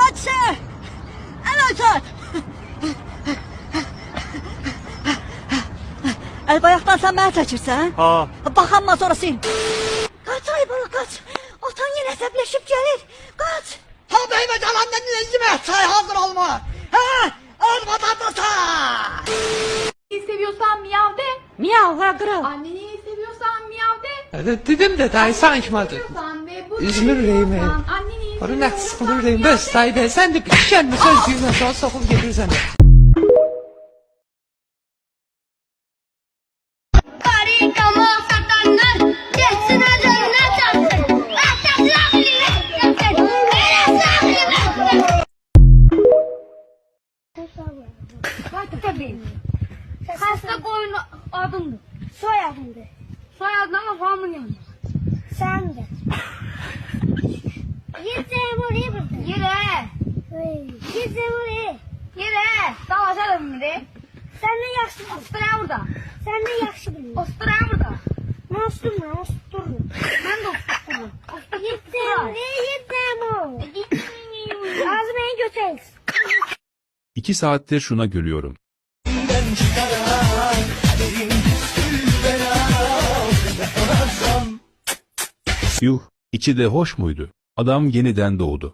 Aç! Əlacət! Əlbayaqdan sən mənə çəkirsən? Ha. Baxanma sonrasıyım. Qaç ay bala qaç. Atan yenə əsəbləşib gəlir. Qaç. Ta beyime calandan yüzüme çay hazır olma. Ha? Olmadan da say. Seviyorsan miyav de. Miyav ha kral. Anneni seviyorsan miyav de. Evet dedim de daha sanki Seviyorsan ve bu İzmir Reyme. Anneni Onun aksıkılır Reyme. Bez sahibi sen de pişen mi söz düğüne sonra sokul gelirsen de. Karikama satanlar geçsin acımına çarpsın. Atatürk milletlesin. Hasta koyun adındı. Soyadındı. Soyadın ama famın yanında. Sen de. Gitsen buraya burada. Yere. Gitsen buraya. Yere. Savaşalım mı de? Sen de yaşlı bil. Osturaya burada. Sen de yaşlı bil. Osturaya burada. Nasıl mı? Ostururum. Ben de ostururum. Gitsen buraya gitsen o. Ağzı beni götürürüz. 2 saattir şuna gülüyorum. Yuh, içi de hoş muydu? Adam yeniden doğdu.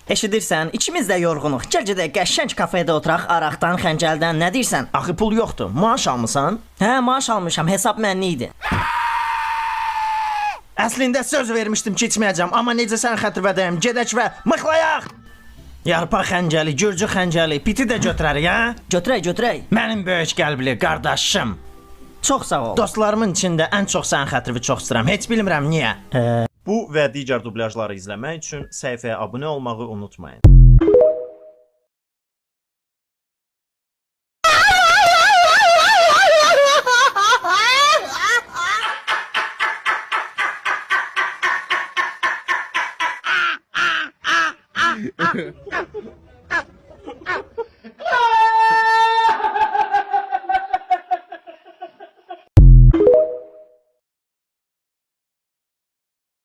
Eşidirsən, ikimiz də yorğunuq. Gəlcədə qəşəng kafedə oturaq, araqdan, xəncəldən. Nə deyirsən? Axı pul yoxdur. Maaş almısan? Hə, maaş almışam. Hesab mənli idi. Əslində söz vermişdim ki, içməyəcəm, amma necə sən xətrvədəyim. Gedək və mıxlayaq. Yarpaq xəncəli, gürcü xəncəli, piti də götürərik, hə? Götürək. Mənim böyük qəlbli qardaşım. Çox sağ ol. Dostlarımın içində ən çox sənin xətrivi çox istəyirəm. Heç bilmirəm niyə. Bu və digər dublyajları izləmək üçün səhifəyə abunə olmağı unutmayın.